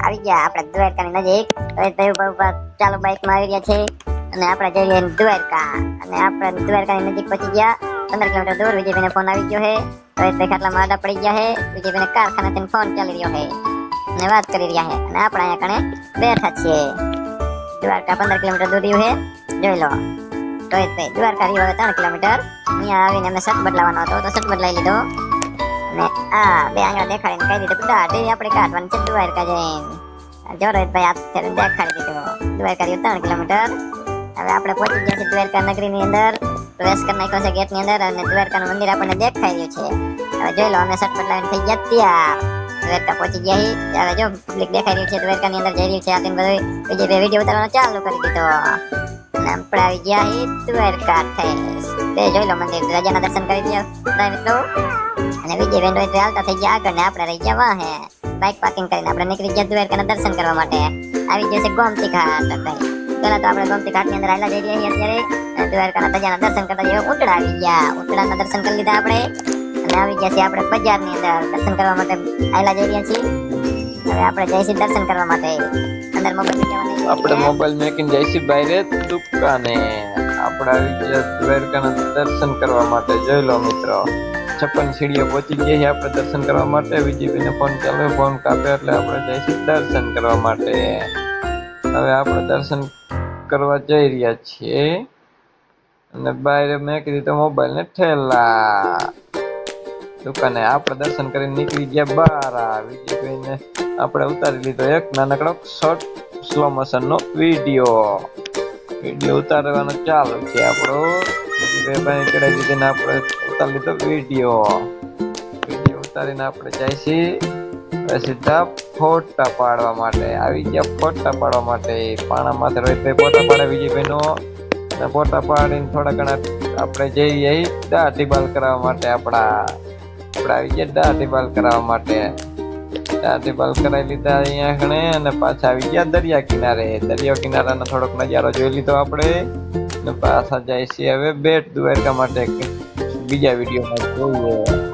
આવી ગયા આપણે દ્વારકાની નજીક. ચાલો બાઇકમાં આવી રહ્યા છે અને આપણે જઈ રહ્યા દ્વારકા. અને આપણે દ્વારકાની નજીક પહોંચી ગયા. 15 કિલોમીટર દૂર વિજયભાઈને ફોન આવી ગયો છે. હવે તે ખાટલામાં આડા પડી ગયા છે. વિજયભાઈને કારખાનાથી ફોન ચાલી રહ્યો છે અને વાત કરી રહ્યા છે. અને આપણે અહીંયા કણે બેઠા છીએ. દ્વારકા 15 કિલોમીટર દૂર રહ્યું છે, જોઈ લો. રોહિતભાઈ દ્વારકા રહ્યું હવે 3 કિલોમીટર. અહીંયા આવીને અમે શર્ટ બદલાવાનો હતો તો શર્ટ બદલાઈ લીધો. અને આ બે આંગળા દેખાડીને કહી દીધું દાઢી આપણે કાઢવાની છે દ્વારકા જઈને. જો રોહિતભાઈ હાથ ફેરીને દેખાડી દીધો. દ્વારકા રહ્યું 3 કિલોમીટર. હવે આપણે પહોંચી ગયા છીએ દ્વારકા નગરીની અંદર. પ્રવેશ કરી નાખ્યો છે ગેટની અંદર અને દ્વારકાનું મંદિર આપણને દેખાઈ રહ્યું છે. હવે જોઈ લો અમે શર્ટ બદલાવીને થઈ ગયા તૈયાર. દ્વારકા પહોંચી ગયા છીએ. હવે જો પબ્લિક દેખાઈ રહ્યું છે દ્વારકાની અંદર જઈ રહ્યું છે. આ બધું વિજયભાઈ વિડીયો ઉતારવાનો ચાલુ કરી દીધો. અને આપણે આવી ગયા છીએ દ્વારકા તે જોઈ લો મંદિર. રાજાના દર્શન કરી દો મિત્રો. અને વિજયભાઈ રોહિત હાલતા થઈ ગયા આગળ ને આપણે રહી ગયા વાહે. બાઇક પાર્કિંગ કરીને આપણે નીકળી ગયા દ્વારકાના દર્શન કરવા માટે. આવી ગયો છે ગોમતી ઘાટ. પેલા તો આપણે ગોમતી ઘાટની અંદર આયલા જઈ રહ્યા છીએ અત્યારે. દ્વારકાના ધજાના દર્શન કરતા જઈએ. ઉંટડા આવી ગયા. ઉંટડાના દર્શન કરી લીધા આપણે. અને આવી ગયા છીએ આપણે બજારની અંદર દર્શન કરવા માટે આયલા જઈ રહ્યા છીએ. હવે આપણે જઈશું દર્શન કરવા માટે. અંદર મોબાઈલ આપણે મોબાઈલ મેકીને જઈશું બહાર દુકાને. આપણે આવી ગયા દ્વારકાના દર્શન કરવા માટે. જોઈ લો મિત્રો 56 સીડીઓ પહોંચી ગયા છે આપણે દર્શન કરવા માટે. વિજયભાઈને ફોન ચાલે, ફોન કાપે એટલે આપણે જઈશું દર્શન કરવા માટે. હવે આપણે દર્શન કરવા જઈ રહ્યા છીએ. અને બહાર મેકી દીધો મોબાઈલ ને ઠેલા. દુકાને આપણે દર્શન કરીને નીકળી ગયા બહાર. વિજયભાઈને આપણે ઉતારી લીધો એક નાનકડો શોર્ટ સ્લો મોશન નો વિડીયો ઉતારવાનો ચાલુ છે આપણો. વિજયભાઈ ચડાવી દીધીને આપણે ઉતારી લીધો વિડીયો ઉતારીને આપણે જઈશું સીધા ફોટા પાડવા માટે. આવી ગયા ફોટા પાડવા માટે. પાણા માથે રોહિતભાઈ ફોટા પાડે વિજયભાઈ નો. ફોટા પાડીને થોડા ઘણા આપણે જઈએ દાઢી બાલ કરાવવા માટે. આપણે આવી ગયા દાઢી બાલ કરાવવા માટે. દાઢી બાલ કરાવી લીધા અહીંયા ગણે. અને પાછા આવી ગયા દરિયા કિનારે. દરિયા કિનારાનો થોડોક નજારો જોઈ લીધો આપણે. અને પાછા જાય છે હવે બેટ દ્વારકા માટે બીજા વિડીયોમાં જોઈએ.